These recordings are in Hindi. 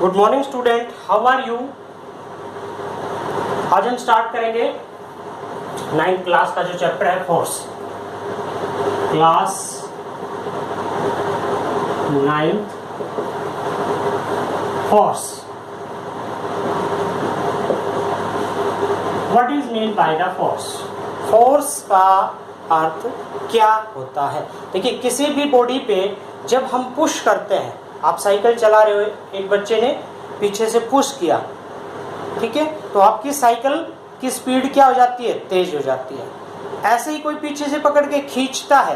Good morning student, how are you. आज हम स्टार्ट करेंगे 9th क्लास का जो चैप्टर है force. Class 9th force. What is mean by the force. Force का अर्थ क्या होता है। देखिए, किसी भी बॉडी पे जब हम पुश करते हैं, आप साइकिल चला रहे हो, एक बच्चे ने पीछे से पुश किया, ठीक है, तो आपकी साइकिल की स्पीड क्या हो जाती है, तेज हो जाती है। ऐसे ही कोई पीछे से पकड़ के खींचता है,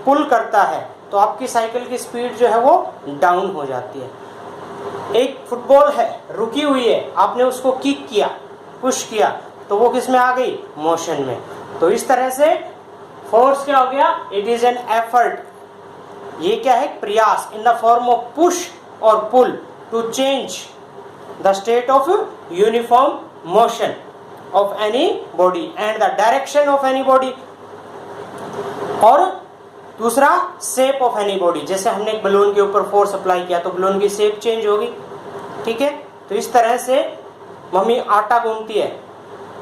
पुल करता है, तो आपकी साइकिल की स्पीड जो है वो डाउन हो जाती है। एक फुटबॉल है, रुकी हुई है, आपने उसको किक किया, पुश किया, तो वो किस में आ गई, मोशन में। तो इस तरह से फोर्स क्या हो गया, इट इज एन एफर्ट। ये क्या है, प्रयास in the form of push और pull to change the state of uniform motion of any body and the direction of any body. और दूसरा, शेप ऑफ एनी बॉडी। जैसे हमने एक बलून के ऊपर फोर्स अप्लाई किया तो बलून की शेप चेंज होगी, ठीक है। तो इस तरह से मम्मी आटा गूंथती है,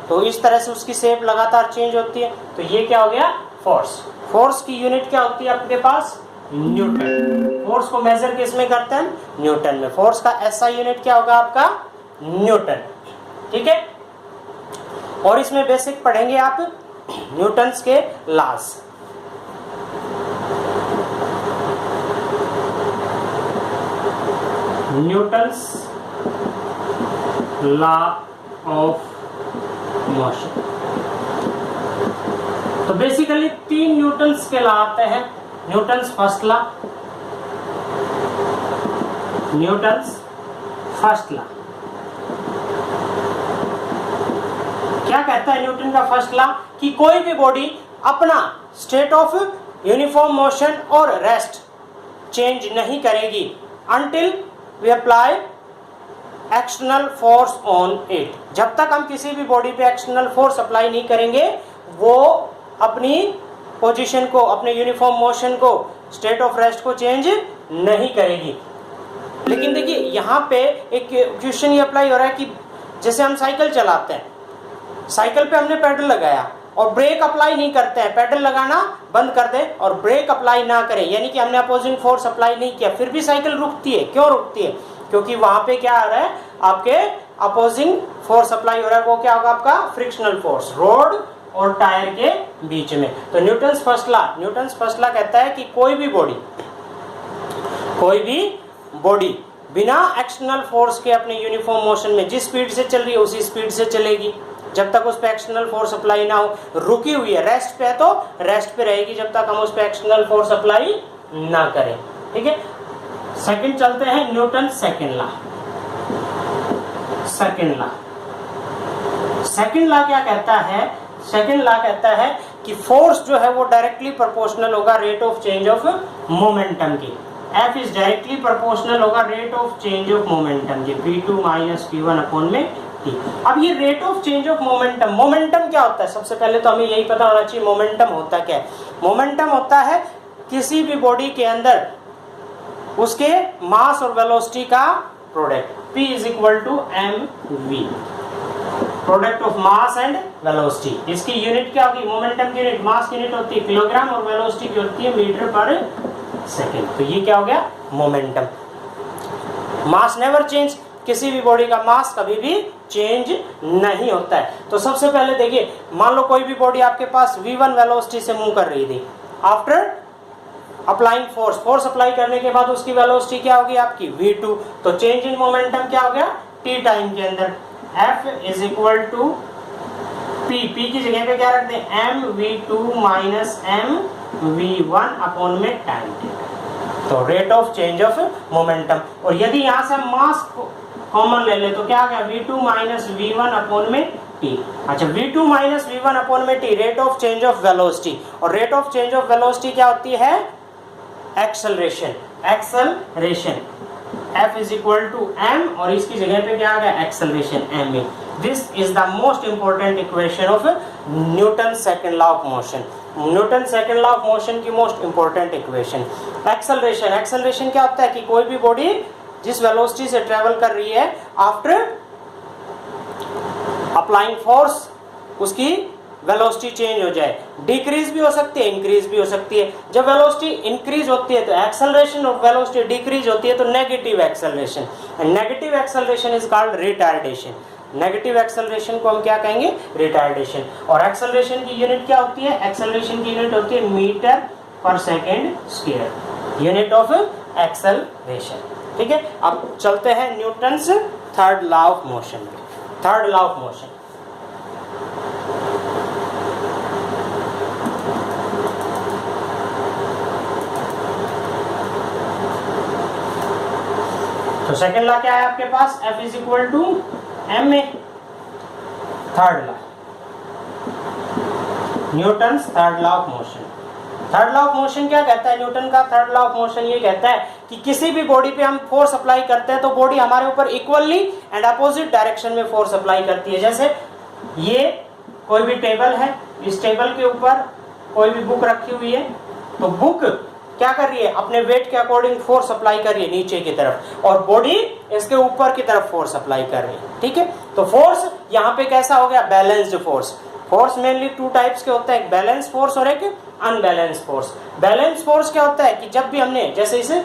तो इस तरह से उसकी शेप लगातार चेंज होती है। तो ये क्या हो गया, फोर्स। फोर्स की यूनिट क्या होती है आपके पास, न्यूटन। फोर्स को मेजर किस में करते हैं, न्यूटन में। फोर्स का एसआई यूनिट क्या होगा आपका, न्यूटन, ठीक है। और इसमें बेसिक पढ़ेंगे आप न्यूटन्स के लॉज। Newton's law of motion. तो बेसिकली 3 न्यूटन्स के लॉ आते हैं। Newton's first law, Newton's first law क्या कहता है, न्यूटन का फर्स्ट लॉ कि कोई भी बॉडी अपना स्टेट ऑफ यूनिफॉर्म मोशन और रेस्ट चेंज नहीं करेगी until we apply external force on it. जब तक हम किसी भी बॉडी पे एक्सटर्नल फोर्स अप्लाई नहीं करेंगे, वो अपनी पोजीशन को, अपने यूनिफॉर्म मोशन को, स्टेट ऑफ रेस्ट को चेंज नहीं करेगी। लेकिन देखिए, यहाँ पे एक क्वेश्चन ये अप्लाई हो रहा है कि जैसे हम साइकिल चलाते हैं, साइकिल पे हमने पेडल लगाया और ब्रेक अप्लाई नहीं करते हैं, पेडल लगाना बंद कर दें और ब्रेक अप्लाई ना करें, यानी कि हमने अपोजिंग फोर्स अप्लाई नहीं किया, फिर भी साइकिल रुकती है। क्यों रुकती है, क्योंकि वहां पे क्या आ रहा है, आपके अपोजिंग फोर्स अप्लाई हो रहा है। वो क्या होगा आपका, फ्रिक्शनल फोर्स, रोड और टायर के बीच में। तो न्यूटन्स फर्स्ट लॉ कहता है कि कोई भी बॉडी बिना एक्सटर्नल फोर्स के अपने यूनिफॉर्म मोशन में जिस स्पीड से चल रही है उसी स्पीड से चलेगी, जब तक उस पर एक्सटर्नल फोर्स अप्लाई ना हो। रुकी हुई है, रेस्ट पे है तो रेस्ट पे रहेगी जब तक हम उस पर एक्सटर्नल फोर्स अप्लाई ना करें, ठीक है। सेकंड चलते हैं, Newton second law. Second law क्या कहता है, सेकंड लॉ कहता है कि फोर्स जो है वो डायरेक्टली प्रोपोर्शनल होगा rate of change of momentum की। F इज डायरेक्टली प्रोपोर्शनल होगा rate of change of momentum की, P2 माइनस P1 अपॉन में T। अब ये rate of change of momentum, momentum क्या होता है, सबसे पहले तो हमें यही पता होना चाहिए मोमेंटम होता क्या है। मोमेंटम होता है किसी भी बॉडी के अंदर उसके मास और वेलोसिटी का product. P is equal to mv, product of mass and velocity. इसकी यूनिट क्या होगी, मोमेंटम की यूनिट, मास की यूनिट होती है किलोग्राम और वेलोसिटी की होती है मीटर पर सेकेंड। तो ये क्या हो गया, मोमेंटम। मास नेवर चेंज, किसी भी बॉडी का मास कभी भी चेंज नहीं होता है। तो सबसे पहले देखिए, मान लो कोई भी बॉडी आपके पास v1 वेलोसिटी से मूव कर रही थी, आफ्टर अप्लाइंग फोर्स अप्लाई करने के बाद उसकी वेलोसिटी क्या होगी आपकी, v2। तो चेंज इन मोमेंटम क्या हो गया, t टाइम के अंदर। F is equal to P की जगह पे क्या रख दें, mv2 माइनस mv1 अपॉन में टाइम। तो rate of change of momentum. और यदि यहाँ से हम मास कॉमन ले ले तो क्या आ गया, v2 माइनस v1 अपॉन में t। अच्छा, v2 माइनस v1 अपॉन में t, rate of change of velocity. और rate of change of velocity क्या होती है, acceleration. F is equal to m और इसकी जगह पे क्या आ गया, एक्सेलरेशन m में। This is the most important equation of Newton second law of motion. Newton second law of motion की मोस्ट इंपॉर्टेंट इक्वेशन। एक्सेलरेशन क्या होता है कि कोई भी बॉडी जिस वेलोसिटी से ट्रेवल कर रही है आफ्टर अप्लाइंग फोर्स, उसकी वेलोसिटी चेंज हो जाए। डिक्रीज भी हो सकती है, इंक्रीज भी हो सकती है। जब वेलोसिटी इंक्रीज होती है तो एक्सेलरेशन, और वेलोसिटी डिक्रीज होती है तो negative acceleration. And negative acceleration is called retardation. Negative acceleration को हम क्या कहेंगे? रिटार्डेशन। और एक्सेलरेशन की यूनिट क्या होती है? एक्सेलरेशन की यूनिट होती है मीटर पर second square, unit of acceleration. ठीक है, अब चलते हैं Newton's third law of motion. Third law of motion, तो सेकेंड लॉ क्या है आपके पास? F is equal to M A. Third law, Newton's third law of motion. Third law of motion क्या कहता है? न्यूटन का थर्ड लॉ ऑफ मोशन ये कहता है कि किसी भी बॉडी पे हम फोर्स अप्लाई करते हैं तो बॉडी हमारे ऊपर इक्वली एंड अपोजिट डायरेक्शन में फोर्स अप्लाई करती है। जैसे ये कोई भी टेबल है, इस टेबल के ऊपर कोई भी बुक रखी हुई है, तो बुक क्या कर रही है? अपने वेट के अकॉर्डिंग फोर्स अप्लाई कर रही है नीचे की तरफ, और बॉडी इसके ऊपर की तरफ फोर्स अप्लाई कर रही है। ठीक है, तो फोर्स यहाँ पे कैसा हो गया? Balanced force. Force mainly two types के होते हैं, एक बैलेंस फोर्स और एक अनबैलेंस फोर्स। बैलेंस फोर्स क्या होता है कि जब भी हमने, जैसे इसे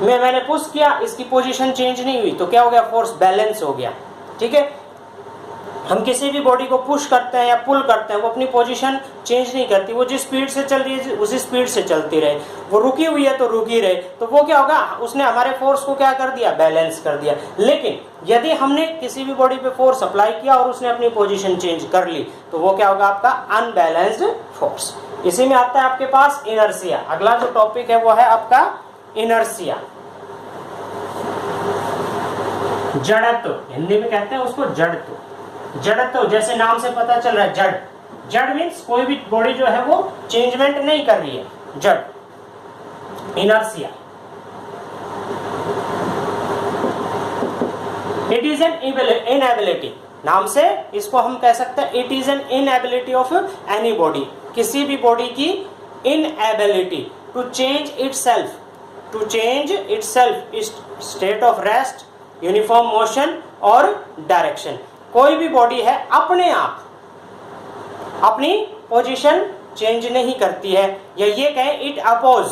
मैंने पुश किया, इसकी पोजीशन चेंज नहीं हुई, तो क्या हो गया? फोर्स बैलेंस हो गया। ठीक है, हम किसी भी बॉडी को पुश करते हैं या पुल करते हैं, वो अपनी पोजीशन चेंज नहीं करती, वो जिस स्पीड से चल रही है उसी स्पीड से चलती रहे। वो रुकी हुई है तो रुकी रहे, तो वो क्या होगा? उसने हमारे फोर्स को क्या कर दिया? बैलेंस कर दिया। लेकिन यदि हमने किसी भी बॉडी पे फोर्स अप्लाई किया और उसने अपनी पोजीशन चेंज कर ली, तो वो क्या होगा? आपका अनबैलेंस्ड फोर्स। इसी में आता है आपके पास इनर्शिया। अगला जो टॉपिक है वो है आपका इनर्शिया, जड़त्व। हिंदी में कहते हैं उसको जड़त्व। जड़त्व जैसे नाम से पता चल रहा है, जड़। जड़ मीन्स कोई भी बॉडी जो है वो चेंजमेंट नहीं कर रही है, जड़। Inertia, it is an inability. नाम से इसको हम कह सकते हैं it is an inability of any body. किसी भी बॉडी की inability to change itself, to change itself state of rest, uniform motion और डायरेक्शन। कोई भी बॉडी है अपने आप अपनी पोजीशन चेंज नहीं करती है, या ये कहें it oppose,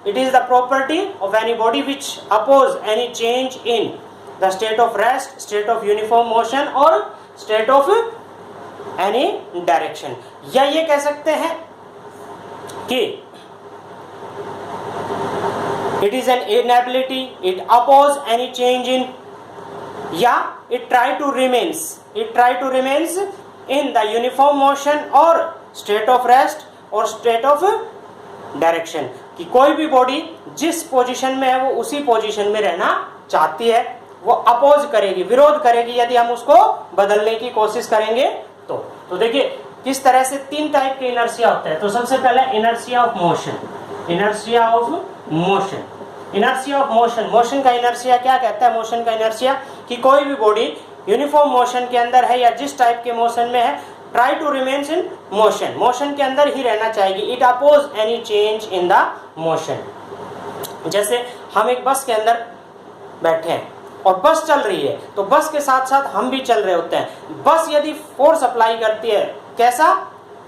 it is the property of any body which oppose any change in the state of rest, state of uniform motion और स्टेट ऑफ एनी डायरेक्शन। या ये कह सकते हैं कि it is an inability, it oppose any change in, या it try to remains in the uniform motion और state of rest और state of direction। कि कोई भी बॉडी जिस पोजीशन में है वो उसी पोजीशन में रहना चाहती है, वो अपोज करेगी, विरोध करेगी यदि हम उसको बदलने की कोशिश करेंगे तो देखिए किस तरह से तीन टाइप के इनर्शिया होते हैं। तो सबसे पहले inertia of motion. Inertia of motion, inertia of motion. Motion का इनर्शिया क्या कहता है? मोशन का इनर्शिया कि कोई भी बॉडी यूनिफॉर्म मोशन के अंदर है या जिस टाइप के मोशन में है, try to remains in motion, motion के अंदर ही रहना चाहेगी। It oppose any change in the motion. जैसे हम एक बस के अंदर बैठे हैं और बस चल रही है, तो बस के साथ साथ हम भी चल रहे होते हैं। बस यदि फोर्स अप्लाई करती है, कैसा?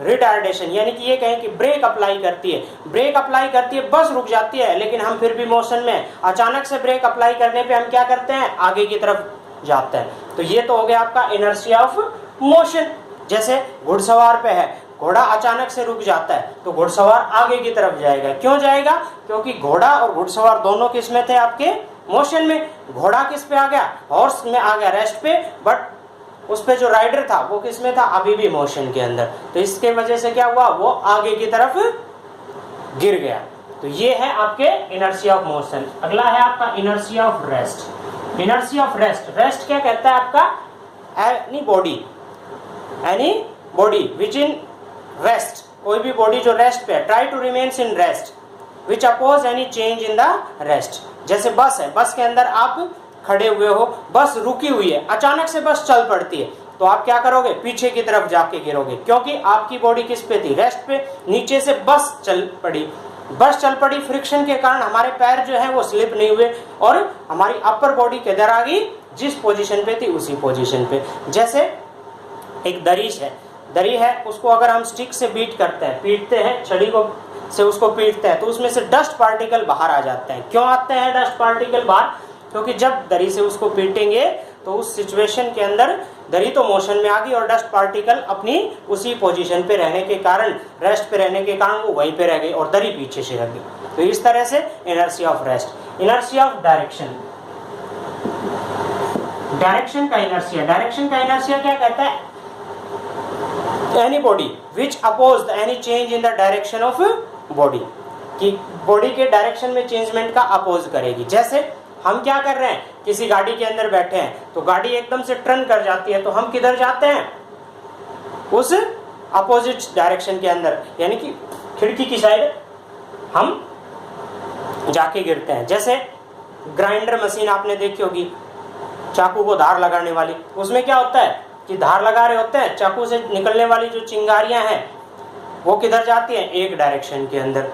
रिटार्डेशन, यानी कि ये कहें कि ब्रेक अप्लाई करती है, ब्रेक अप्लाई करती है, बस रुक जाती है, लेकिन हम फिर भी मोशन में। अचानक से ब्रेक अप्लाई करने पे हम क्या करते हैं? आगे की तरफ जाते हैं। तो ये तो हो गया आपका इनर्शिया ऑफ मोशन। जैसे घुड़सवार पे है, घोड़ा अचानक से रुक जाता है तो घुड़सवार आगे की तरफ जाएगा। क्यों जाएगा? क्योंकि घोड़ा और घुड़सवार दोनों किस में थे? आपके मोशन में। घोड़ा किस पे आ गया? हॉर्स में आ गया, रेस्ट पे, बट उस पे जो राइडर था वो किस में था? अभी भी मोशन के अंदर। तो इसके वजह से क्या हुआ? वो आगे की तरफ गिर गया। तो ये है आपके इनर्शिया ऑफ मोशन। अगला है आपका inertia of rest. Inertia of rest, rest क्या कहता है आपका? Any body which in rest, कोई भी बॉडी जो रेस्ट पे है, try to remains in rest which oppose any change in the rest. जैसे बस है, बस के अंदर आप खड़े हुए हो, बस रुकी हुई है, अचानक से बस चल पड़ती है, तो आप क्या करोगे? पीछे की तरफ जाके गिरोगे, क्योंकि आपकी बॉडी किस पे थी? रेस्ट पे। नीचे से बस चल पड़ी, बस चल पड़ी, फ्रिक्शन के कारण हमारे पैर जो है वो स्लिप नहीं हुए और हमारी अपर बॉडी किधर आ गई, जिस पोजीशन पे थी उसी पोजीशन पे। जैसे एक दरी है, उसको अगर हम स्टिक से बीट करते हैं, पीटते हैं, छड़ी को से उसको पीटते हैं, तो उसमें से डस्ट पार्टिकल बाहर आ जाते हैं। क्यों आते हैं डस्ट पार्टिकल बाहर? क्योंकि जब दरी से उसको पीटेंगे तो उस सिचुएशन के अंदर दरी तो मोशन में आ गई और डस्ट पार्टिकल अपनी उसी पोजीशन पे रहने के कारण, रेस्ट पे रहने के कारण वो वहीं पे रह गई और दरी पीछे से रह गई। तो इस तरह से inertia of rest. Inertia of direction, direction का इनर्शिया क्या कहता है? Any body which oppose any change in the direction of body, कि बॉडी के डायरेक्शन में चेंजमेंट का अपोज करेगी। जैसे हम क्या कर रहे हैं, किसी गाड़ी के अंदर बैठे हैं तो गाड़ी एकदम से टर्न कर जाती है, तो हम किधर जाते हैं, उस अपोजिट डायरेक्शन के अंदर, यानी कि खिड़की की साइड हम जाके गिरते हैं। जैसे ग्राइंडर मशीन आपने देखी होगी, चाकू को धार लगाने वाली, उसमें क्या होता है कि धार लगा रहे होते हैं, चाकू से निकलने वाली जो चिंगारियां हैं वो किधर जाती हैं, एक डायरेक्शन के अंदर।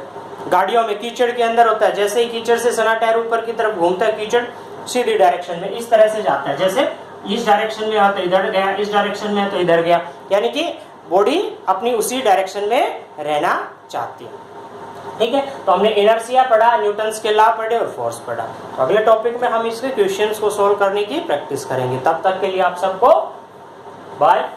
गाड़ियों में कीचड़ के अंदर होता है, जैसे ही कीचड़ से सना टायर ऊपर की तरफ घूमता है, कीचड़ सीधी डायरेक्शन में इस तरह से जाता है। जैसे इस डायरेक्शन में है तो इधर गया, इस डायरेक्शन में है तो इधर गया, यानी कि बॉडी अपनी उसी डायरेक्शन में रहना चाहती है। ठीक है, तो हमने इनर्शिया पढ़ा, न्यूटन्स के लॉ पढ़े और फोर्स पढ़ा। तो अगले टॉपिक में हम इसके क्वेश्चंस को सोल्व करने की प्रैक्टिस करेंगे। तब तक के लिए आप सबको बाय।